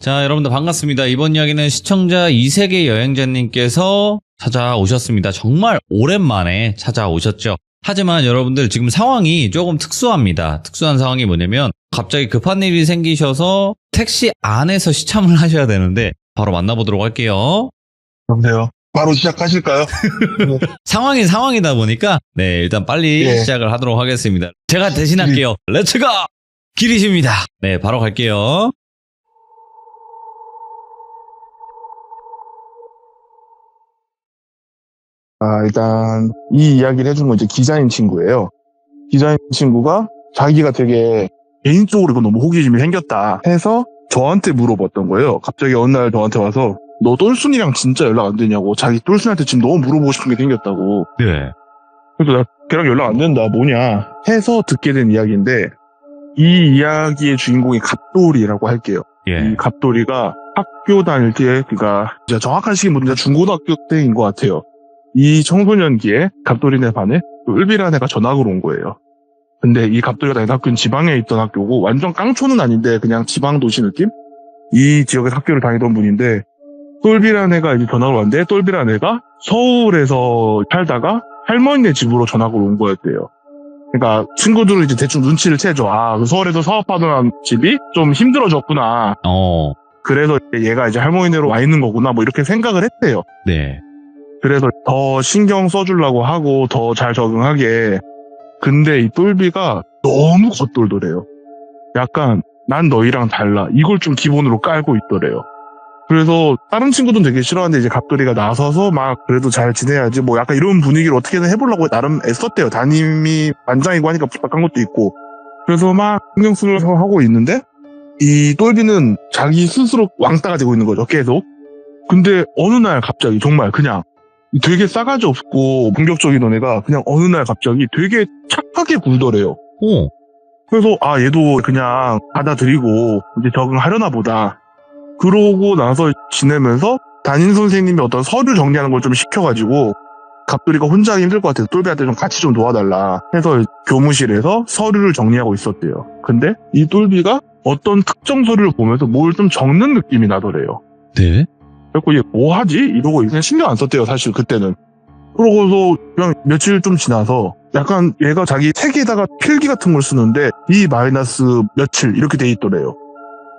자, 여러분들 반갑습니다. 이번 이야기는 시청자 이세계 여행자님께서 찾아오셨습니다. 정말 오랜만에 찾아오셨죠. 하지만 여러분들 지금 상황이 조금 특수합니다. 특수한 상황이 뭐냐면 갑자기 급한 일이 생기셔서 택시 안에서 시참을 하셔야 되는데 바로 만나보도록 할게요. 그런데요. 바로 시작하실까요? 상황이 상황이다 보니까 네, 일단 빨리 시작을 하도록 하겠습니다. 제가 대신할게요. 렛츠고! 길이십니다. 네, 바로 갈게요. 일단 이 이야기를 해준 건 이제 기자인 친구예요. 기자인 친구가 자기가 되게 개인적으로 이거 너무 호기심이 생겼다 해서 저한테 물어봤던 거예요. 갑자기 어느 날 저한테 와서 너 똘순이랑 진짜 연락 안 되냐고, 자기 똘순이한테 지금 너무 물어보고 싶은 게 생겼다고. 네. 그래서 나 걔랑 연락 안 된다 뭐냐 해서 듣게 된 이야기인데, 이 이야기의 주인공이 갑돌이라고 할게요. 예. 이 갑돌이가 학교 다닐 때, 그러니까 이제 정확한 시기 모르는데 중고등학교 때인 것 같아요. 이 청소년기에 갑돌이네 반에 을비라는 애가 전학을 온 거예요. 근데 이 갑돌이가 다니던 학교는 지방에 있던 학교고, 완전 깡촌은 아닌데 그냥 지방 도시 느낌? 이 지역에서 학교를 다니던 분인데, 똘비라는 애가 이제 전학을 왔는데, 똘비라는 애가 서울에서 살다가 할머니네 집으로 전학을 온 거였대요. 그러니까 친구들은 이제 대충 눈치를 채죠. 서울에서 사업하던 집이 좀 힘들어졌구나. 그래서 얘가 이제 할머니네로 와 있는 거구나, 뭐 이렇게 생각을 했대요. 네. 그래서 더 신경 써주려고 하고 더 잘 적응하게. 근데 이 똘비가 너무 겉돌더래요. 약간 난 너희랑 달라, 이걸 좀 기본으로 깔고 있더래요. 그래서 다른 친구들은 되게 싫어하는데 이제 갑돌이가 나서서 막 그래도 잘 지내야지 뭐 약간 이런 분위기를 어떻게든 해보려고 나름 애썼대요. 담임이 반장이고 하니까 부탁한 것도 있고. 그래서 막 신경 쓰면서 하고 있는데, 이 똘비는 자기 스스로 왕따가 되고 있는 거죠, 계속. 근데 어느 날 갑자기 정말 그냥 되게 싸가지 없고 공격적이던 애가 그냥 어느 날 갑자기 되게 착하게 굴더래요. 그래서 얘도 그냥 받아들이고 이제 적응하려나 보다. 그러고 나서 지내면서 담임 선생님이 어떤 서류 정리하는 걸 좀 시켜가지고, 갑돌이가 혼자 하기 힘들 것 같아서 똘비한테 좀 같이 좀 도와달라 해서 교무실에서 서류를 정리하고 있었대요. 근데 이 똘비가 어떤 특정 서류를 보면서 뭘 좀 적는 느낌이 나더래요. 네. 그래서 얘 뭐 하지? 이러고 그냥 신경 안 썼대요, 사실 그때는. 그러고서 그냥 며칠 좀 지나서 약간 얘가 자기 책에다가 필기 같은 걸 쓰는데 D- 며칠 이렇게 돼 있더래요.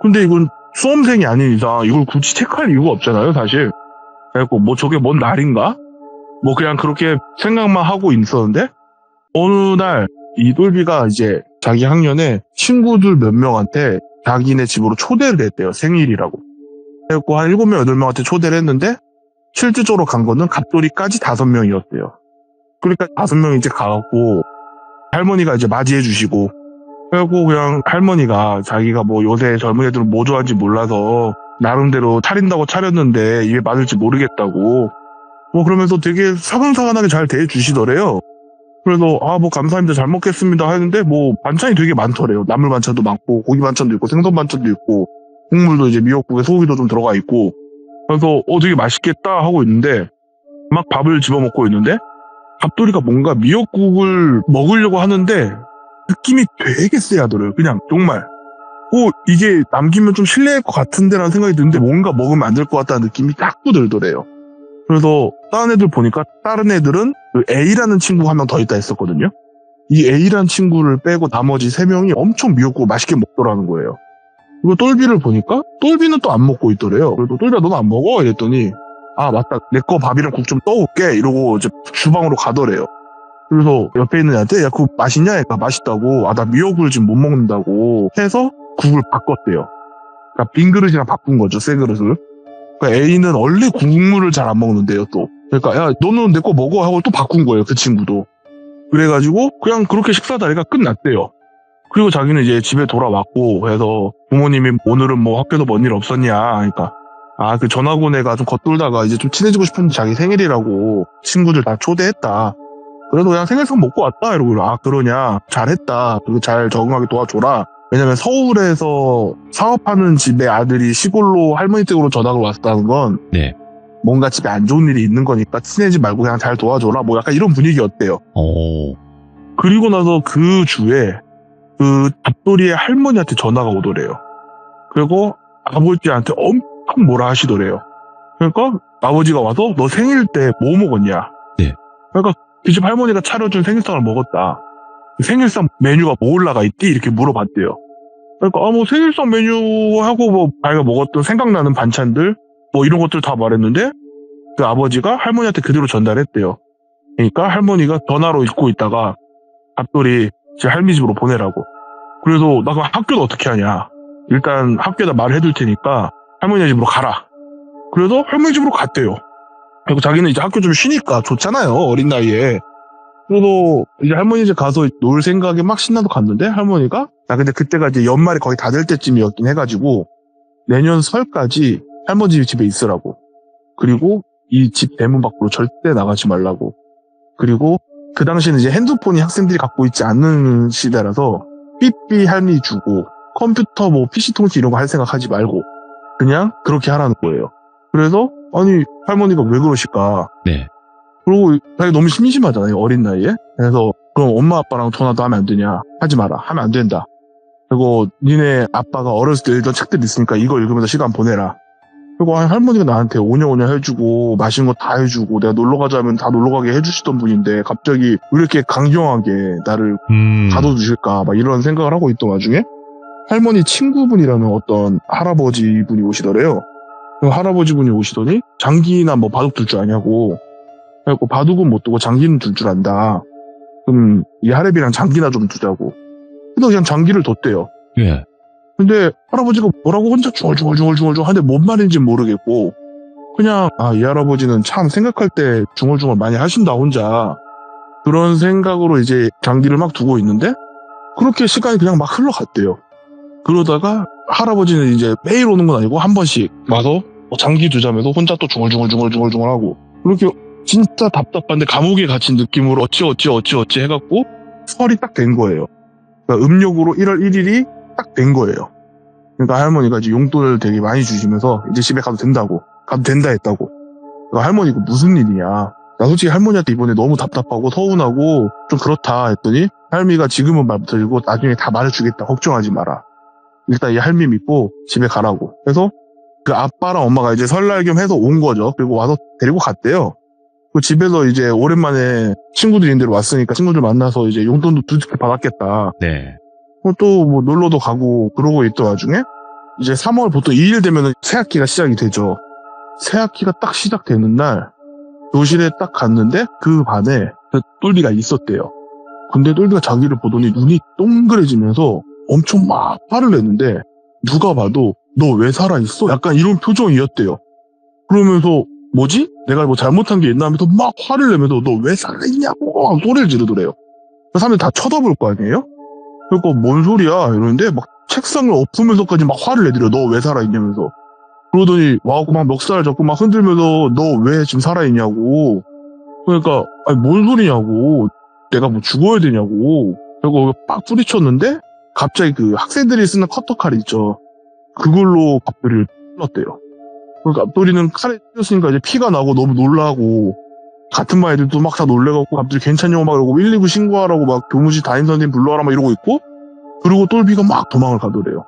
근데 이건 수험생이 아닌 이상 이걸 굳이 체크할 이유가 없잖아요, 사실. 그래갖고 뭐 저게 뭔 날인가? 뭐 그냥 그렇게 생각만 하고 있었는데, 어느 날 이 똘비가 이제 자기 학년에 친구들 몇 명한테 자기네 집으로 초대를 했대요, 생일이라고. 그래갖고 한 7명, 8명한테 초대를 했는데, 실질적으로 간 거는 갑돌이까지 5명이었대요. 그러니까 5명이 이제 가갖고 할머니가 이제 맞이해 주시고, 그래갖고 그냥 할머니가 자기가 뭐 요새 젊은 애들은 뭐 좋아하는지 몰라서 나름대로 차린다고 차렸는데 입에 맞을지 모르겠다고 뭐 그러면서 되게 사근사근하게 잘 대해주시더래요. 그래서 뭐 감사합니다, 잘 먹겠습니다 하는데 뭐 반찬이 되게 많더래요. 나물 반찬도 많고 고기 반찬도 있고 생선 반찬도 있고 국물도 이제 미역국에 소고기도 좀 들어가 있고, 그래서 되게 맛있겠다 하고 있는데 막 밥을 집어먹고 있는데 갑돌이가 뭔가 미역국을 먹으려고 하는데 느낌이 되게 쎄하더래요. 그냥 정말 이게 남기면 좀 실례할 것 같은데 라는 생각이 드는데 뭔가 먹으면 안 될 것 같다는 느낌이 자꾸 들더래요. 그래서 다른 애들 보니까 다른 애들은 그 A라는 친구가 한 명 더 있다 했었거든요. 이 A라는 친구를 빼고 나머지 3명이 엄청 미역국을 맛있게 먹더라는 거예요. 그리고 똘비를 보니까 똘비는 또 안 먹고 있더래요. 그래서 똘비야 너는 안 먹어? 이랬더니 맞다, 내 거 밥이랑 국 좀 떠올게 이러고 이제 주방으로 가더래요. 그래서 옆에 있는 애한테 야 그거 맛있냐? 그러니까 맛있다고. 나 미역국을 지금 못 먹는다고 해서 국을 바꿨대요. 그러니까 빈 그릇이랑 바꾼 거죠, 새 그릇을. 그러니까 A는 원래 국물을 잘 안 먹는데요, 또. 그러니까 야 너는 내 거 먹어 하고 또 바꾼 거예요, 그 친구도. 그래가지고 그냥 그렇게 식사 자리가 끝났대요. 그리고 자기는 이제 집에 돌아왔고 해서 부모님이 오늘은 뭐 학교도 뭔 일 없었냐 그러니까 그 전학 온 애가 좀 겉돌다가 이제 좀 친해지고 싶은데 자기 생일이라고 친구들 다 초대했다. 그래도 그냥 생일상 먹고 왔다 이러고, 그러냐, 잘했다, 그리고 잘 적응하게 도와줘라. 왜냐면 서울에서 사업하는 집의 아들이 시골로 할머니 댁으로 전학을 왔다는 건 네. 뭔가 집에 안 좋은 일이 있는 거니까 친해지지 말고 그냥 잘 도와줘라, 뭐 약간 이런 분위기였대요. 그리고 나서 그 주에 그 갑돌이의 할머니한테 전화가 오더래요. 그리고 아버지한테 엄청 뭐라 하시더래요. 그러니까 아버지가 와서 너 생일 때 뭐 먹었냐? 네. 그러니까 그 집 할머니가 차려준 생일상을 먹었다. 생일상 메뉴가 뭐 올라가 있디? 이렇게 물어봤대요. 그러니까 뭐 생일상 메뉴하고 뭐 자기가 먹었던 생각나는 반찬들 뭐 이런 것들 다 말했는데 그 아버지가 할머니한테 그대로 전달했대요. 그러니까 할머니가 전화로 읽고 있다가 갑돌이 제 할미 집으로 보내라고. 그래서 나 그럼 학교는 어떻게 하냐? 일단 학교에다 말을 해둘 테니까 할머니 집으로 가라. 그래서 할머니 집으로 갔대요. 그리고 자기는 이제 학교 좀 쉬니까 좋잖아요. 어린 나이에. 그래서 이제 할머니 집 가서 놀 생각에 막 신나서 갔는데 할머니가 근데 그때가 이제 연말이 거의 다 될 때쯤이었긴 해가지고 내년 설까지 할머니 집에 있으라고. 그리고 이 집 대문 밖으로 절대 나가지 말라고. 그리고 그 당시에는 이제 핸드폰이 학생들이 갖고 있지 않는 시대라서 삐삐 할미 주고 컴퓨터 뭐 PC 통신 이런 거 할 생각 하지 말고 그냥 그렇게 하라는 거예요. 그래서 아니 할머니가 왜 그러실까? 네. 그리고 자기 너무 심심하잖아요. 어린 나이에. 그래서 그럼 엄마 아빠랑 전화도 하면 안 되냐? 하지 마라. 하면 안 된다. 그리고 니네 아빠가 어렸을 때 읽던 책들 있으니까 이거 읽으면서 시간 보내라. 그리고 할머니가 나한테 오냐오냐 해주고 맛있는 거 다 해주고 내가 놀러 가자면 다 놀러 가게 해주시던 분인데 갑자기 왜 이렇게 강경하게 나를 가둬두실까 막 이런 생각을 하고 있던 와중에 할머니 친구분이라는 어떤 할아버지 분이 오시더래요. 그 할아버지 분이 오시더니 장기나 뭐 바둑 둘 줄 아냐고. 그래갖고 바둑은 못 두고 장기는 둘 줄 안다. 그럼 이 할애비랑 장기나 좀 두자고. 그래서 그냥 장기를 뒀대요. 예. 근데 할아버지가 뭐라고 혼자 중얼중얼 하는데 뭔 말인지 모르겠고 그냥 이 할아버지는 참 생각할 때 중얼중얼 많이 하신다 혼자. 그런 생각으로 이제 장기를 막 두고 있는데 그렇게 시간이 그냥 막 흘러갔대요. 그러다가 할아버지는 이제 매일 오는 건 아니고 한 번씩 와서 장기 두자면서 혼자 또 중얼중얼 하고 그렇게 진짜 답답한데 감옥에 갇힌 느낌으로 어찌 해갖고 설이 딱 된 거예요. 그러니까 음력으로 1월 1일이 딱 된 거예요. 그러니까 할머니가 이제 용돈을 되게 많이 주시면서 이제 집에 가도 된다 했다고. 그러니까 할머니가 무슨 일이냐. 나 솔직히 할머니한테 이번에 너무 답답하고 서운하고 좀 그렇다 했더니 할미가 지금은 말 못해주고 나중에 다 말해주겠다. 걱정하지 마라. 일단 이 할미 믿고 집에 가라고. 그래서 그 아빠랑 엄마가 이제 설날 겸 해서 온 거죠. 그리고 와서 데리고 갔대요. 그 집에서 이제 오랜만에 친구들이 있는 데로 왔으니까 친구들 만나서 이제 용돈도 두둑히 받았겠다. 네. 또 뭐 놀러도 가고 그러고 있던 와중에 이제 3월 보통 2일 되면 새학기가 시작이 되죠. 새학기가 딱 시작되는 날 교실에 딱 갔는데 그 반에 똘비가 있었대요. 근데 똘비가 자기를 보더니 눈이 동그래지면서 엄청 막 화를 냈는데 누가 봐도 너 왜 살아있어? 약간 이런 표정이었대요. 그러면서 뭐지? 내가 뭐 잘못한 게 있나 하면서 막 화를 내면서 너 왜 살아있냐고 막 소리를 지르더래요. 사람들이 다 쳐다볼 거 아니에요? 그러니까 뭔 소리야 이러는데 막 책상을 엎으면서까지 막 화를 내더래요. 너 왜 살아있냐면서. 그러더니 와갖고 막 멱살 잡고 막 흔들면서 너 왜 지금 살아있냐고. 그러니까 아니 뭔 소리냐고. 내가 뭐 죽어야 되냐고. 그리고 빡 뿌리쳤는데 갑자기 그 학생들이 쓰는 커터칼 있죠. 그걸로 갑돌이를 찔렀대요. 그러니까 갑돌이는 칼에 찔렸으니까 이제 피가 나고 너무 놀라고 같은 반 애들도 막 다 놀래갖고 갑자기 괜찮냐고 막 이러고 119 신고하라고 막 교무실 담임선생님 불러와라 막 이러고 있고 그리고 똘비가 막 도망을 가더래요.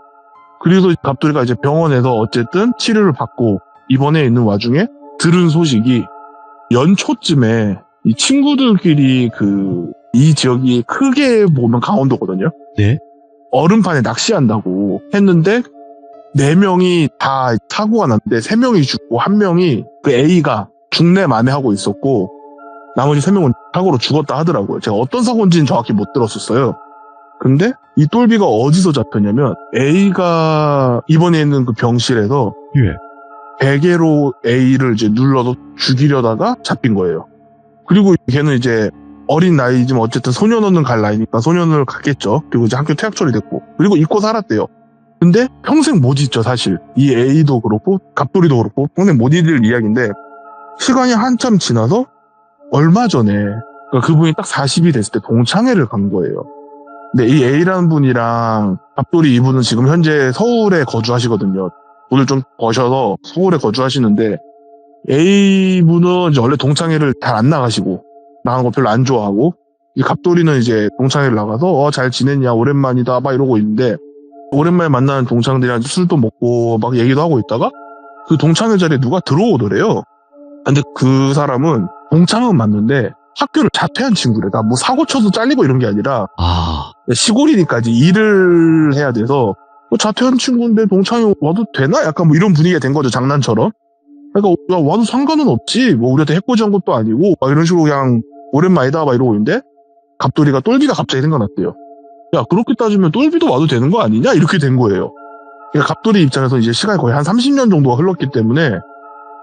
그래서 갑돌이가 이제 병원에서 어쨌든 치료를 받고 입원해 있는 와중에 들은 소식이 연초쯤에 이 친구들끼리 이 지역이 크게 보면 강원도거든요. 네. 얼음판에 낚시한다고 했는데 4명이 다 사고가 났는데 3명이 죽고 1명이 그 A가 중내 만회하고 있었고 나머지 3명은 사고로 죽었다 하더라고요. 제가 어떤 사고인지는 정확히 못 들었었어요. 근데 이 똘비가 어디서 잡혔냐면 A가 입원해 있는 그 병실에서 예. 베개로 A를 이제 눌러서 죽이려다가 잡힌 거예요. 그리고 걔는 이제 어린 나이지만 어쨌든 소년원은 갈 나이니까 소년원을 갔겠죠. 그리고 이제 학교 퇴학 처리됐고 그리고 잊고 살았대요. 근데 평생 못 잊죠 사실. 이 A도 그렇고 갑돌이도 그렇고 평생 못 잊을 이야기인데 시간이 한참 지나서 얼마 전에 그러니까 그분이 딱 40이 됐을 때 동창회를 간 거예요. 근데 이 A라는 분이랑 갑돌이 이분은 지금 현재 서울에 거주하시거든요. 돈을 좀 버셔서 서울에 거주하시는데 A분은 이제 원래 동창회를 잘 안 나가시고 나가는 거 별로 안 좋아하고 이 갑돌이는 이제 동창회를 나가서 잘 지냈냐 오랜만이다 막 이러고 있는데 오랜만에 만나는 동창들이랑 술도 먹고 막 얘기도 하고 있다가 그 동창회 자리에 누가 들어오더래요. 근데 그 사람은 동창은 맞는데 학교를 자퇴한 친구래. 나 뭐 사고 쳐서 잘리고 이런 게 아니라 아, 시골이니까 이제 일을 해야 돼서 뭐 자퇴한 친구인데 동창회 와도 되나? 약간 뭐 이런 분위기가 된 거죠. 장난처럼. 그러니까 야, 와도 상관은 없지. 뭐 우리한테 해코지한 것도 아니고 막 이런 식으로 그냥 오랜만이다 막 이러고 있는데 갑돌이가 똘비가 갑자기 생각났대요. 야, 그렇게 따지면 똘비도 와도 되는 거 아니냐? 이렇게 된 거예요. 그러니까 갑돌이 입장에서 이제 시간이 거의 한 30년 정도가 흘렀기 때문에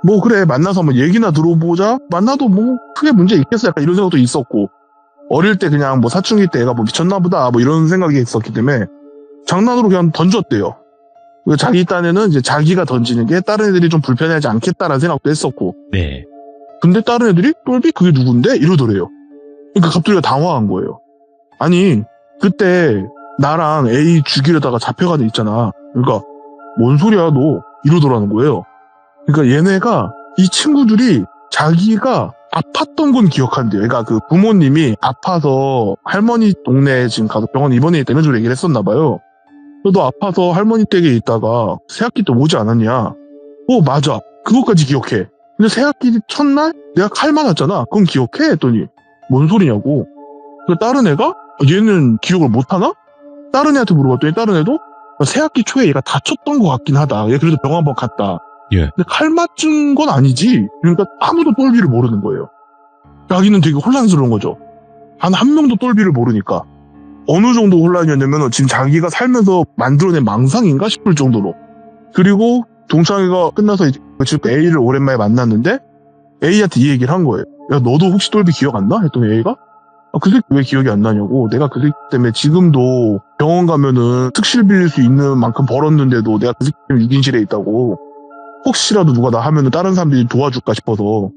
뭐 그래 만나서 한번 얘기나 들어보자. 만나도 뭐 크게 문제 있겠어. 약간 이런 생각도 있었고 어릴 때 그냥 뭐 사춘기 때 애가 뭐 미쳤나 보다 뭐 이런 생각이 있었기 때문에 장난으로 그냥 던졌대요. 자기 딴에는 이제 자기가 던지는 게 다른 애들이 좀 불편해하지 않겠다라는 생각도 했었고 네. 근데 다른 애들이 똘비 그게 누군데? 이러더래요. 그러니까 갑돌이가 당황한 거예요. 아니 그때 나랑 A 죽이려다가 잡혀간 애 있잖아. 그러니까 뭔 소리야 너 이러더라는 거예요. 그러니까 얘네가 이 친구들이 자기가 아팠던 건 기억한대요. 그러니까 그 부모님이 아파서 할머니 동네에 지금 가서 병원 입원해 있다는 식으로 얘기를 했었나 봐요. 너 아파서 할머니 댁에 있다가 새학기 때 오지 않았냐? 맞아. 그것까지 기억해. 근데 새학기 첫날 내가 칼 맞았잖아. 그건 기억해? 했더니 뭔 소리냐고. 그 다른 애가 얘는 기억을 못하나? 다른 애한테 물어봤더니 다른 애도 새학기 초에 얘가 다쳤던 것 같긴 하다. 얘 그래도 병원 한번 갔다. 예. 근데 칼 맞은 건 아니지. 그러니까 아무도 똘비를 모르는 거예요. 자기는 되게 혼란스러운 거죠. 한 명도 똘비를 모르니까. 어느 정도 혼란이었냐면 지금 자기가 살면서 만들어낸 망상인가 싶을 정도로. 그리고 동창회가 끝나서 이제 A를 오랜만에 만났는데 A한테 이 얘기를 한 거예요. 야 너도 혹시 똘비 기억 안 나? 했더니 A가 그 새끼 왜 기억이 안 나냐고. 내가 그 새끼 때문에 지금도 병원 가면은 특실 빌릴 수 있는 만큼 벌었는데도 내가 그 새끼 때문에 6인실에 있다고. 혹시라도 누가 나 하면은 다른 사람들이 도와줄까 싶어서.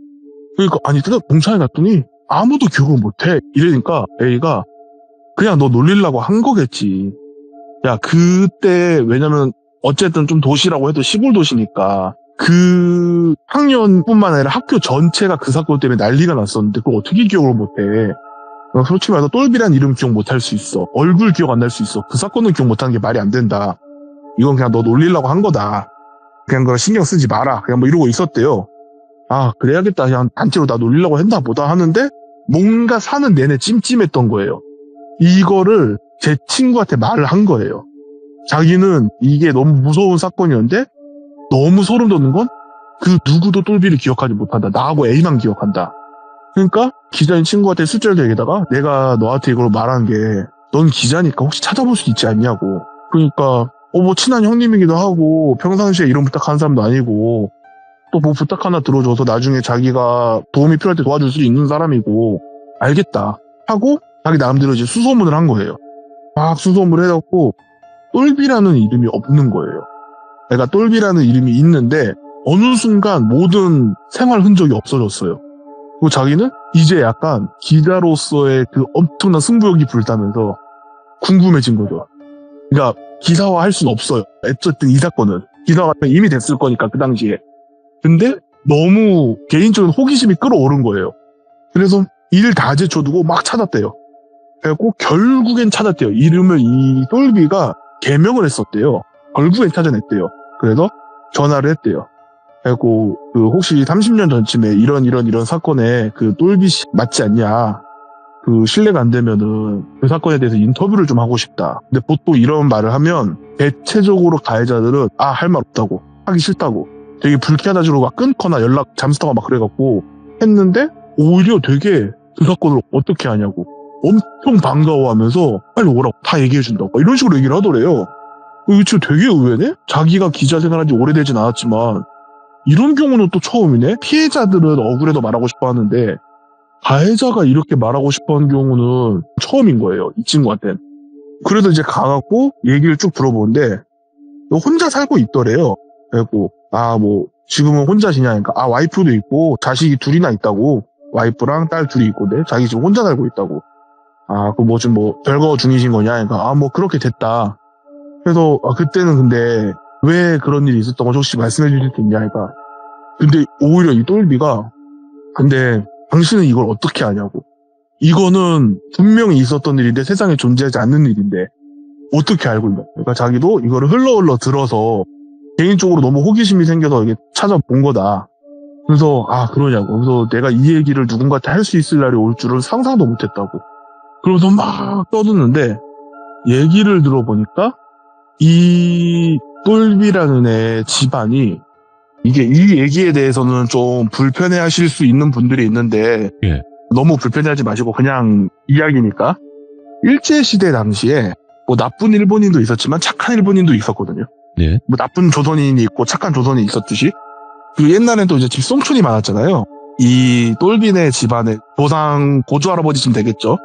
그러니까 아니 동창회 갔더니 아무도 기억을 못해. 이러니까 A가 그냥 너 놀리려고 한 거겠지. 야 그때 왜냐면 어쨌든 좀 도시라고 해도 시골 도시니까 그 학년뿐만 아니라 학교 전체가 그 사건 때문에 난리가 났었는데 그걸 어떻게 기억을 못해. 솔직히 말해서 똘비란 이름 기억 못할 수 있어. 얼굴 기억 안 날 수 있어. 그 사건은 기억 못하는 게 말이 안 된다. 이건 그냥 너 놀리려고 한 거다. 그냥 그거 신경 쓰지 마라. 그냥 뭐 이러고 있었대요. 아 그래야겠다. 그냥 단체로 나 놀리려고 했나 보다 하는데 뭔가 사는 내내 찜찜했던 거예요. 이거를 제 친구한테 말을 한 거예요. 자기는 이게 너무 무서운 사건이었는데 너무 소름 돋는 건 그 누구도 똘비를 기억하지 못한다. 나하고 A만 기억한다. 그러니까 기자인 친구한테 술자리를 얘기하다가 내가 너한테 이걸 말한 게 넌 기자니까 혹시 찾아볼 수 있지 않냐고. 그러니까 뭐 친한 형님이기도 하고 평상시에 이런 부탁하는 사람도 아니고 또 뭐 부탁 하나 들어줘서 나중에 자기가 도움이 필요할 때 도와줄 수 있는 사람이고 알겠다 하고 자기 나름대로 이제 수소문을 한 거예요. 막 수소문을 해갖고 똘비라는 이름이 없는 거예요. 그러니까 똘비라는 이름이 있는데 어느 순간 모든 생활 흔적이 없어졌어요. 그리고 자기는 이제 약간 기자로서의 그 엄청난 승부욕이 불타면서 궁금해진 거죠. 그러니까 기사화할 수는 없어요. 어쨌든 이 사건은 기사화가 이미 됐을 거니까 그 당시에. 근데 너무 개인적인 호기심이 끌어오른 거예요. 그래서 일 다 제쳐두고 막 찾았대요. 그래갖고 결국엔 찾았대요. 이름을 이 똘비가 개명을 했었대요. 결국엔 찾아냈대요. 그래서 전화를 했대요. 그래갖고 그 혹시 30년 전쯤에 이런 사건에 그 똘비 씨 맞지 않냐? 그 신뢰가 안 되면은 그 사건에 대해서 인터뷰를 좀 하고 싶다. 근데 보통 이런 말을 하면 대체적으로 가해자들은 할 말 없다고 하기 싫다고 되게 불쾌하다 주로 막 끊거나 연락 잠수타고 막 그래갖고 했는데 오히려 되게 그 사건을 어떻게 하냐고 엄청 반가워하면서 빨리 오라고 다 얘기해준다고 이런 식으로 얘기를 하더래요. 이거 진짜 되게 의외네? 자기가 기자 생활한 지 오래되진 않았지만 이런 경우는 또 처음이네? 피해자들은 억울해도 말하고 싶어 하는데 가해자가 이렇게 말하고 싶어 하는 경우는 처음인 거예요. 이 친구한테는. 그래서 이제 가갖고 얘기를 쭉 들어보는데 혼자 살고 있더래요. 그래갖고 뭐 지금은 혼자 지냐니까 와이프도 있고 자식이 둘이나 있다고. 와이프랑 딸 둘이 있고 자기 지금 혼자 살고 있다고. 그 뭐 좀 뭐 별거 중이신 거냐? 그러니까 뭐 그렇게 됐다. 그래서 그때는 근데 왜 그런 일이 있었던 건지 혹시 말씀해 주실 수 있냐? 그러니까 근데 오히려 이 똘비가 근데 당신은 이걸 어떻게 아냐고. 이거는 분명히 있었던 일인데 세상에 존재하지 않는 일인데 어떻게 알고 있나? 그러니까 자기도 이거를 흘러 들어서 개인적으로 너무 호기심이 생겨서 이게 찾아본 거다. 그래서 그러냐고. 그래서 내가 이 얘기를 누군가한테 할 수 있을 날이 올 줄은 상상도 못했다고. 그러면서 막 떠드는데 얘기를 들어보니까 이 똘비라는 애 집안이 이게 이 얘기에 대해서는 좀 불편해하실 수 있는 분들이 있는데 예. 너무 불편해하지 마시고 그냥 이야기니까 일제시대 당시에 뭐 나쁜 일본인도 있었지만 착한 일본인도 있었거든요. 네. 뭐 나쁜 조선인이 있고 착한 조선인이 있었듯이 그 옛날엔 또 이제 집송촌이 많았잖아요. 이 똘비네 집안에 조상 고조 할아버지쯤 되겠죠.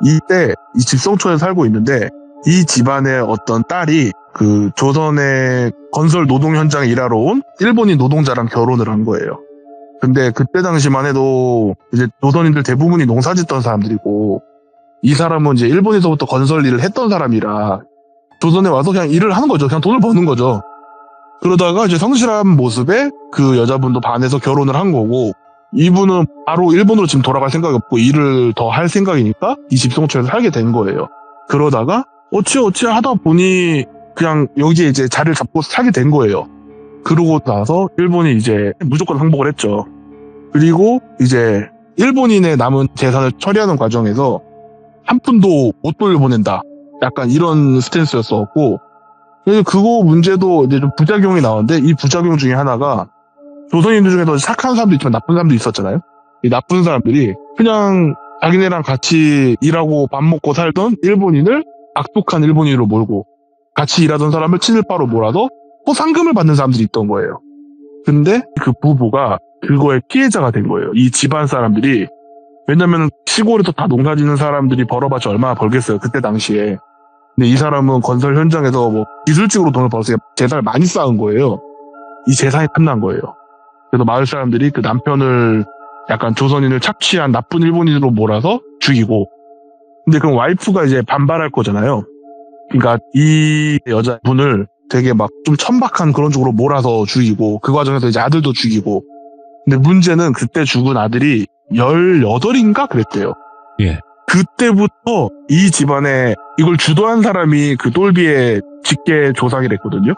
이때 이 집송촌에 살고 있는데 이 집안의 어떤 딸이 그 조선의 건설 노동 현장에 일하러 온 일본인 노동자랑 결혼을 한 거예요. 근데 그때 당시만 해도 이제 조선인들 대부분이 농사 짓던 사람들이고 이 사람은 이제 일본에서부터 건설 일을 했던 사람이라 조선에 와서 그냥 일을 하는 거죠. 그냥 돈을 버는 거죠. 그러다가 이제 성실한 모습에 그 여자분도 반해서 결혼을 한 거고 이분은 바로 일본으로 지금 돌아갈 생각이 없고 일을 더 할 생각이니까 이 집송촌에서 살게 된 거예요. 그러다가 어찌 하다 보니 그냥 여기에 이제 자리를 잡고 살게 된 거예요. 그러고 나서 일본이 이제 무조건 항복을 했죠. 그리고 이제 일본인의 남은 재산을 처리하는 과정에서 한 푼도 못 돌려보낸다. 약간 이런 스탠스였었고, 그래서 그거 문제도 이제 좀 부작용이 나오는데 이 부작용 중에 하나가 조선인들 중에도 착한 사람도 있지만 나쁜 사람도 있었잖아요. 이 나쁜 사람들이 그냥 자기네랑 같이 일하고 밥 먹고 살던 일본인을 악독한 일본인으로 몰고 같이 일하던 사람을 친일파로 몰아서 포상금을 받는 사람들이 있던 거예요. 근데 그 부부가 그거의 피해자가 된 거예요. 이 집안 사람들이. 왜냐면 시골에서 다 농사 짓는 사람들이 벌어봤자 얼마나 벌겠어요. 그때 당시에. 근데 이 사람은 건설 현장에서 뭐 기술직으로 돈을 벌어서 재산을 많이 쌓은 거예요. 이 재산이 탐난 거예요. 그래서 마을 사람들이 그 남편을 약간 조선인을 착취한 나쁜 일본인으로 몰아서 죽이고, 근데 그럼 와이프가 이제 반발할 거잖아요. 그러니까 이 여자분을 되게 막 좀 천박한 그런 쪽으로 몰아서 죽이고 그 과정에서 이제 아들도 죽이고. 근데 문제는 그때 죽은 아들이 18인가 그랬대요. 예. 그때부터 이 집안에 이걸 주도한 사람이 그 똘비의 직계 조상이랬거든요.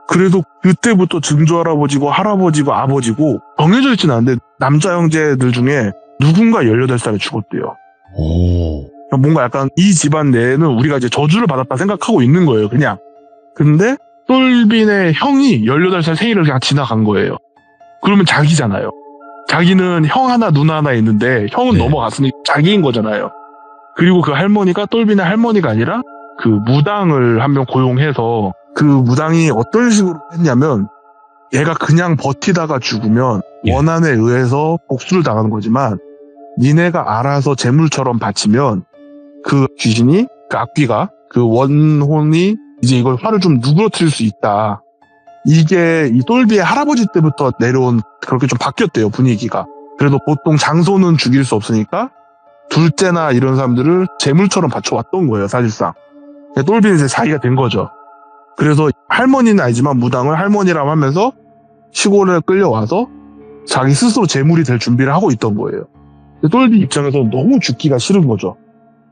그래서 그때부터 증조 할아버지고 할아버지고 아버지고 정해져 있지는 않은데 남자 형제들 중에 누군가 18살에 죽었대요. 오. 뭔가 약간 이 집안 내에는 우리가 이제 저주를 받았다 생각하고 있는 거예요, 그냥. 근데 똘빈의 형이 18살 생일을 그냥 지나간 거예요. 그러면 자기잖아요. 자기는 형 하나 누나 하나 있는데 형은 네. 넘어갔으니 자기인 거잖아요. 그리고 그 할머니가 똘빈의 할머니가 아니라 그 무당을 한 명 고용해서 그 무당이 어떤 식으로 했냐면 얘가 그냥 버티다가 죽으면 예. 원한에 의해서 복수를 당하는 거지만 니네가 알아서 재물처럼 바치면 그 귀신이, 그 악귀가, 그 원혼이 이제 이걸 화를 좀 누그러뜨릴 수 있다. 이게 이 똘비의 할아버지 때부터 내려온 그렇게 좀 바뀌었대요, 분위기가. 그래도 보통 장손은 죽일 수 없으니까 둘째나 이런 사람들을 재물처럼 바쳐왔던 거예요, 사실상. 똘비는 이제 자기가 된 거죠. 그래서 할머니는 아니지만 무당을 할머니라고 하면서 시골에 끌려와서 자기 스스로 재물이 될 준비를 하고 있던 거예요. 똘비 입장에서는 너무 죽기가 싫은 거죠.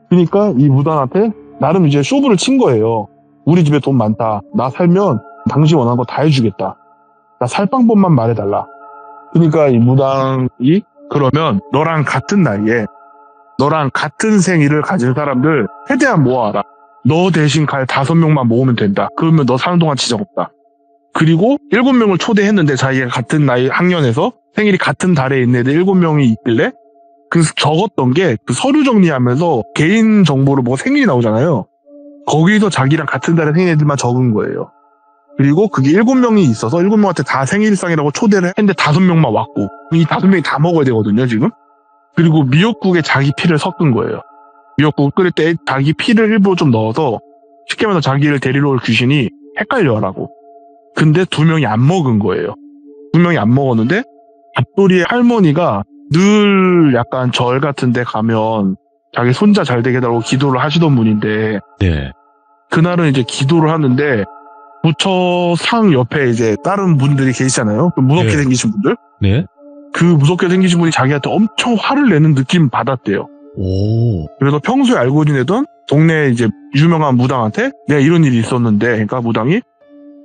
그러니까 이 무당한테 나름 이제 쇼부를 친 거예요. 우리 집에 돈 많다. 나 살면 당신 원하는 거 다 해주겠다. 나 살 방법만 말해달라. 그러니까 이 무당이 그러면 너랑 같은 나이에 너랑 같은 생일을 가진 사람들 최대한 모아라. 너 대신 갈 5명만 모으면 된다. 그러면 너 사는 동안 지장 없다. 그리고 7명을 초대했는데 자기가 같은 나이 학년에서 생일이 같은 달에 있는 애들 7명이 있길래 그 적었던 게 그 서류 정리하면서 개인 정보로 뭐 생일이 나오잖아요. 거기서 자기랑 같은 달에 생일 애들만 적은 거예요. 그리고 그게 7명이 있어서 7명한테 다 생일상이라고 초대를 했는데 5명만 왔고 이 5명이 다 먹어야 되거든요, 지금. 그리고 미역국에 자기 피를 섞은 거예요. 미역국 끓일 때 자기 피를 일부러 좀 넣어서 쉽게 말해서 자기를 데리러 올 귀신이 헷갈려하라고. 근데 2명이 안 먹은 거예요. 2명이 안 먹었는데 밥돌이의 할머니가 늘 약간 절 같은 데 가면 자기 손자 잘 되게 해달라고 기도를 하시던 분인데 네. 그날은 이제 기도를 하는데 부처 상 옆에 이제 다른 분들이 계시잖아요. 무섭게 네. 생기신 분들. 네. 그 무섭게 생기신 분이 자기한테 엄청 화를 내는 느낌 받았대요. 오. 그래서 평소에 알고 지내던 동네 이제 유명한 무당한테 내가 이런 일이 있었는데, 그러니까 무당이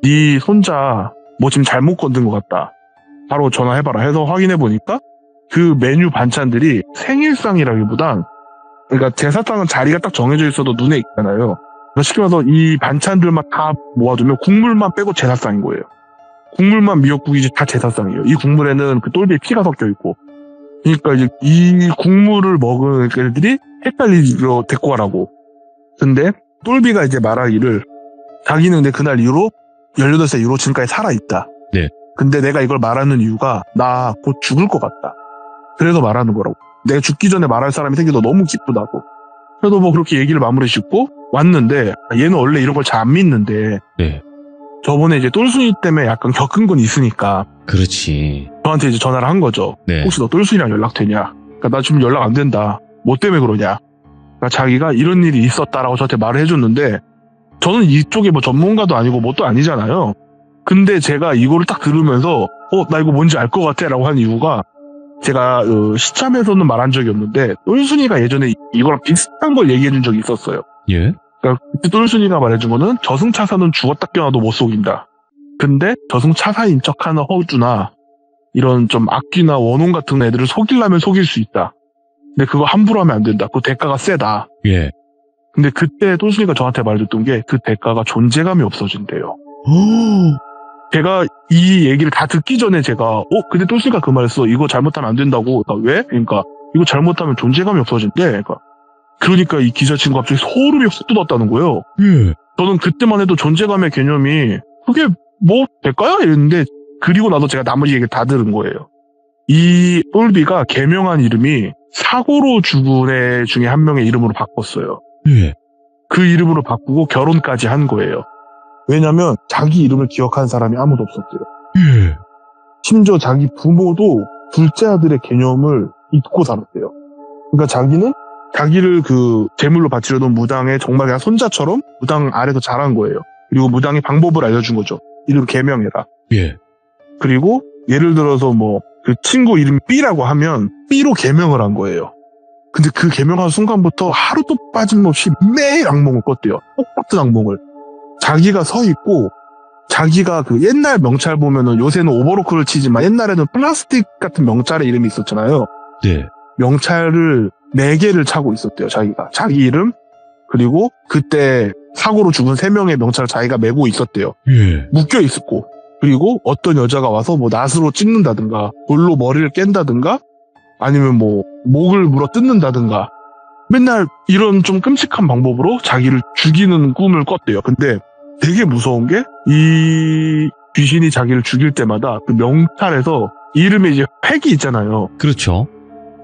네 손자 뭐 지금 잘못 건든 것 같다. 바로 전화해봐라 해서 확인해보니까 그 메뉴 반찬들이 생일상이라기보단, 그러니까 제사상은 자리가 딱 정해져 있어도 눈에 익잖아요. 그러니까 쉽게 말해서 이 반찬들만 다 모아두면 국물만 빼고 제사상인 거예요. 국물만 미역국이지 다 제사상이에요. 이 국물에는 그 똘비의 피가 섞여 있고. 그러니까 이제 이 국물을 먹은 애들이 헷갈리로 데리고 가라고. 근데 똘비가 이제 말하기를 자기는 근데 그날 이후로 18살 이후로 지금까지 살아있다. 네. 근데 내가 이걸 말하는 이유가 나 곧 죽을 것 같다. 그래서 말하는 거라고. 내가 죽기 전에 말할 사람이 생겨서 너무 기쁘다고. 그래도 뭐 그렇게 얘기를 마무리 짓고 왔는데, 얘는 원래 이런 걸 잘 안 믿는데 네. 저번에 이제 똘순이 때문에 약간 겪은 건 있으니까 그렇지. 저한테 이제 전화를 한 거죠. 네. 혹시 너 똘순이랑 연락되냐? 그러니까 나 지금 연락 안 된다. 뭐 때문에 그러냐? 그러니까 자기가 이런 일이 있었다라고 저한테 말을 해줬는데, 저는 이쪽에 뭐 전문가도 아니고 뭣도 아니잖아요. 근데 제가 이거를 딱 들으면서 나 이거 뭔지 알 것 같아 라고 한 이유가, 제가 시참에서는 말한 적이 없는데 똘순이가 예전에 이거랑 비슷한 걸 얘기해 준 적이 있었어요. 예? 그러니까 그때 똘순이가 말해준 거는 저승차사는 죽었다 깨어나도 못 속인다. 근데 저승차사인 척하는 허주나 이런 좀 악귀나 원혼 같은 애들을 속이려면 속일 수 있다. 근데 그거 함부로 하면 안 된다. 그 대가가 세다. 예. 근데 그때 똘순이가 저한테 말해줬던 게 그 대가가 존재감이 없어진대요. 제가 이 얘기를 다 듣기 전에 제가 근데 똘순이가 그 말했어. 이거 잘못하면 안 된다고. 그러니까 왜? 그러니까 이거 잘못하면 존재감이 없어진대. 그러니까 이 기자 친구 갑자기 소름이 확 돋았다는 거예요. 예. 저는 그때만 해도 존재감의 개념이 그게 뭐 될까요? 이랬는데, 그리고 나서 제가 나머지 얘기를 다 들은 거예요. 이 똘비가 개명한 이름이 사고로 죽은 애 중에 한 명의 이름으로 바꿨어요. 예. 그 이름으로 바꾸고 결혼까지 한 거예요. 왜냐면 자기 이름을 기억하는 사람이 아무도 없었대요. 예. 심지어 자기 부모도 둘째 아들의 개념을 잊고 살았대요. 그러니까 자기는 자기를 그 제물로 바치려던 무당의 정말 그냥 손자처럼 무당 아래서 자란 거예요. 그리고 무당의 방법을 알려준 거죠. 이름 개명해라. 예. 그리고 예를 들어서 뭐 그 친구 이름이 B라고 하면 B로 개명을 한 거예요. 근데 그 개명한 순간부터 하루도 빠짐없이 매일 악몽을 꿨대요. 똑같은 악몽을. 자기가 서 있고, 자기가 그 옛날 명찰 보면은 요새는 오버로크를 치지만 옛날에는 플라스틱 같은 명찰의 이름이 있었잖아요. 네. 명찰을 4개를 차고 있었대요, 자기가. 자기 이름, 그리고 그때 사고로 죽은 3명의 명찰을 자기가 메고 있었대요. 예. 묶여 있었고. 그리고 어떤 여자가 와서 뭐 낫으로 찍는다든가, 돌로 머리를 깬다든가, 아니면 뭐 목을 물어 뜯는다든가, 맨날 이런 좀 끔찍한 방법으로 자기를 죽이는 꿈을 꿨대요. 근데 되게 무서운 게, 이 귀신이 자기를 죽일 때마다 그 명찰에서 이름에 이제 획이 있잖아요. 그렇죠.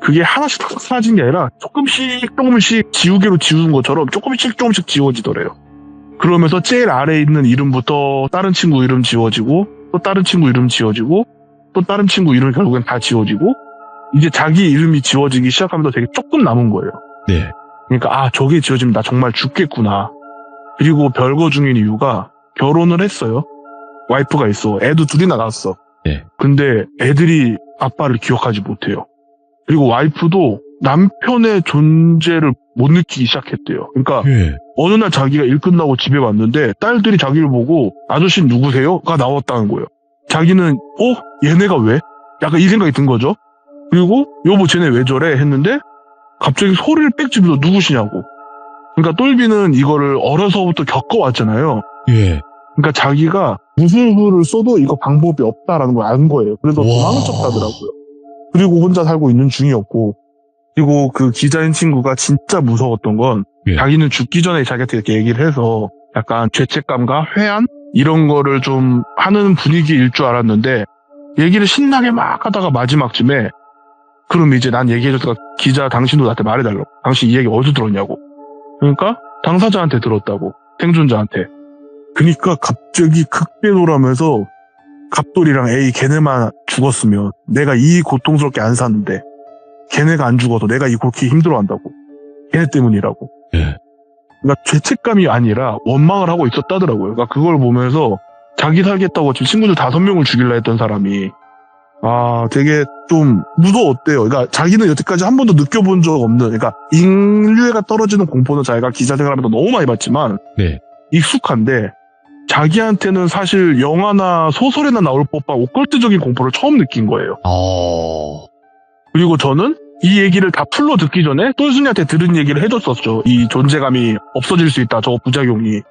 그게 하나씩 탁 사라진 게 아니라 조금씩 지우개로 지우는 것처럼 조금씩 지워지더래요. 그러면서 제일 아래에 있는 이름부터 다른 친구 이름 지워지고, 또 다른 친구 이름 지워지고, 또 다른 친구 이름 결국엔 다 지워지고, 이제 자기 이름이 지워지기 시작하면서 되게 조금 남은 거예요. 네. 그러니까 저게 지워지면 나 정말 죽겠구나. 그리고 별거 중인 이유가 결혼을 했어요. 와이프가 있어. 애도 둘이나 낳았어. 네. 근데 애들이 아빠를 기억하지 못해요. 그리고 와이프도 남편의 존재를 못 느끼기 시작했대요. 그러니까 예. 어느 날 자기가 일 끝나고 집에 왔는데 딸들이 자기를 보고 아저씨 누구세요? 가 나왔다는 거예요. 자기는 얘네가 왜? 약간 이 생각이 든 거죠. 그리고 여보 쟤네 왜 저래? 했는데 갑자기 소리를 빽 지르면서 누구시냐고. 그러니까 똘비는 이거를 어려서부터 겪어왔잖아요. 예. 그러니까 자기가 무슨 수를 써도 이거 방법이 없다라는 걸 안 거예요. 그래서 도망을 쳤다더라고요. 그리고 혼자 살고 있는 중이었고, 그리고 그 기자인 친구가 진짜 무서웠던 건 예. 자기는 죽기 전에 자기한테 이렇게 얘기를 해서 약간 죄책감과 회한 이런 거를 좀 하는 분위기일 줄 알았는데, 얘기를 신나게 막 하다가 마지막쯤에 그럼 이제 난 얘기해줬다가 기자 당신도 나한테 말해달라고. 당신 이 얘기 어디서 들었냐고. 그러니까 당사자한테 들었다고. 생존자한테. 그러니까 갑자기 극대노라면서 갑돌이랑 A 걔네만 죽었으면 내가 이 고통스럽게 안 사는데 걔네가 안 죽어도 내가 그렇게 힘들어한다고. 걔네 때문이라고. 예. 그러니까 죄책감이 아니라 원망을 하고 있었다더라고요. 그러니까 그걸 보면서 자기 살겠다고 지금 친구들 5명을 죽이려 했던 사람이 되게 좀 무서웠대요. 그러니까 자기는 여태까지 한 번도 느껴본 적 없는, 그러니까 인류애가 떨어지는 공포는 자기가 기자 생활하면서 너무 많이 봤지만 네. 익숙한데 자기한테는 사실 영화나 소설에나 나올 법한 오컬트적인 공포를 처음 느낀 거예요. 그리고 저는 이 얘기를 다 풀로 듣기 전에 똘순이한테 들은 얘기를 해줬었죠. 이 존재감이 없어질 수 있다, 저 부작용이.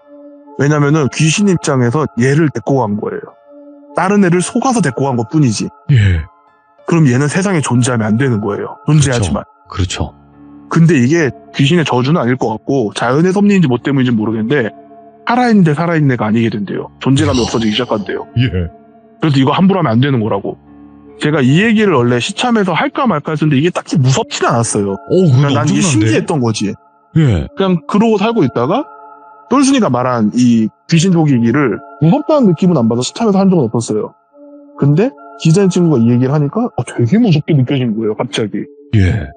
왜냐면은 귀신 입장에서 얘를 데리고 간 거예요. 다른 애를 속아서 데리고 간 것 뿐이지. 예. 그럼 얘는 세상에 존재하면 안 되는 거예요. 존재하지만. 그렇죠. 근데 이게 귀신의 저주는 아닐 것 같고 자연의 섭리인지 뭐 때문인지 모르겠는데 살아있는데 살아있는 애가 아니게 된대요. 존재감이 없어지기 시작한대요. 예. 그래서 이거 함부로 하면 안 되는 거라고. 제가 이 얘기를 원래 시참에서 할까 말까 했었는데 이게 딱히 무섭진 않았어요. 그건 난 이게 신기했던 거지. 예. 그냥 그러고 살고 있다가 똘순이가 말한 이 귀신 속이기를 무섭다는 느낌은 안 받아 시참에서 한 적은 없었어요. 근데 기자인 친구가 이 얘기를 하니까 되게 무섭게 느껴진 거예요. 갑자기. 예.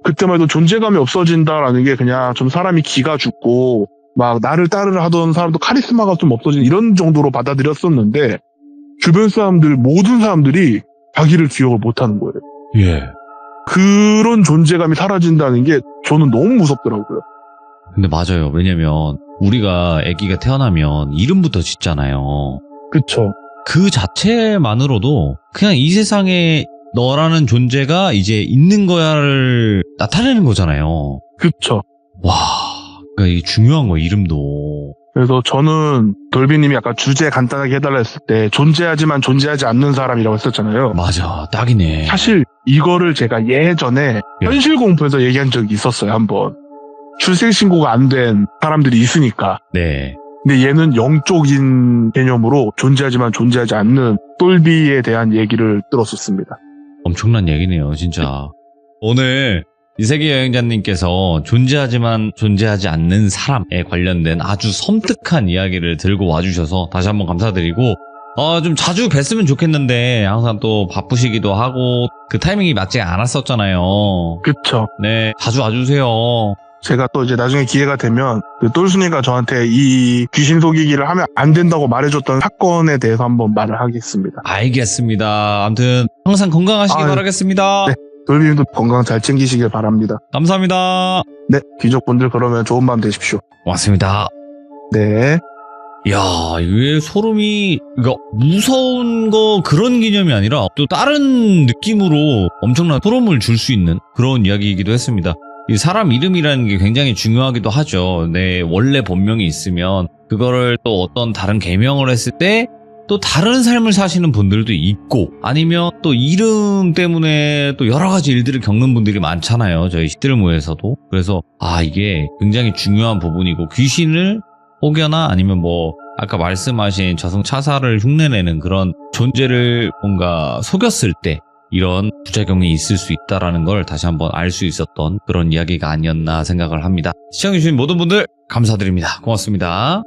그때만 해도 존재감이 없어진다라는 게 그냥 좀 사람이 기가 죽고 막 나를 따르려 하던 사람도 카리스마가 좀 없어지는 이런 정도로 받아들였었는데 주변 사람들 모든 사람들이 자기를 기억을 못하는 거예요. 예. 그런 존재감이 사라진다는 게 저는 너무 무섭더라고요. 근데 맞아요. 왜냐면 우리가 아기가 태어나면 이름부터 짓잖아요. 그쵸. 그 자체만으로도 그냥 이 세상에 너라는 존재가 이제 있는 거야를 나타내는 거잖아요. 그쵸. 와, 그러니까 이게 중요한 거야, 이름도. 그래서 저는 돌비님이 아까 주제 간단하게 해달라 했을 때 존재하지만 존재하지 않는 사람이라고 했었잖아요. 맞아, 딱이네. 사실 이거를 제가 예전에 예. 현실 공부에서 얘기한 적이 있었어요. 한번. 출생신고가 안 된 사람들이 있으니까. 네. 근데 얘는 영적인 개념으로 존재하지만 존재하지 않는 똘비에 대한 얘기를 들었었습니다. 엄청난 얘기네요, 진짜. 오늘 이세계 여행자님께서 존재하지만 존재하지 않는 사람에 관련된 아주 섬뜩한 이야기를 들고 와주셔서 다시 한번 감사드리고, 좀 자주 뵀으면 좋겠는데 항상 또 바쁘시기도 하고 그 타이밍이 맞지 않았었잖아요. 그쵸. 네, 자주 와주세요. 제가 또 이제 나중에 기회가 되면 그 똘순이가 저한테 이 귀신 속이기를 하면 안 된다고 말해줬던 사건에 대해서 한번 말을 하겠습니다. 알겠습니다. 아무튼 항상 건강하시기 아유, 바라겠습니다. 네. 돌비님도 건강 잘 챙기시길 바랍니다. 감사합니다. 네, 귀족분들 그러면 좋은 밤 되십시오. 고맙습니다. 네. 야, 이게 소름이, 그러니까 무서운 거 그런 개념이 아니라 또 다른 느낌으로 엄청난 소름을 줄 수 있는 그런 이야기이기도 했습니다. 이 사람 이름이라는 게 굉장히 중요하기도 하죠. 내 원래 본명이 있으면 그거를 또 어떤 다른 개명을 했을 때 또 다른 삶을 사시는 분들도 있고, 아니면 또 이름 때문에 또 여러 가지 일들을 겪는 분들이 많잖아요. 저희 시들무에서도. 그래서 이게 굉장히 중요한 부분이고, 귀신을 혹여나 아니면 뭐 아까 말씀하신 저승차사를 흉내내는 그런 존재를 뭔가 속였을 때 이런 부작용이 있을 수 있다는 걸 다시 한번 알 수 있었던 그런 이야기가 아니었나 생각을 합니다. 시청해주신 모든 분들 감사드립니다. 고맙습니다.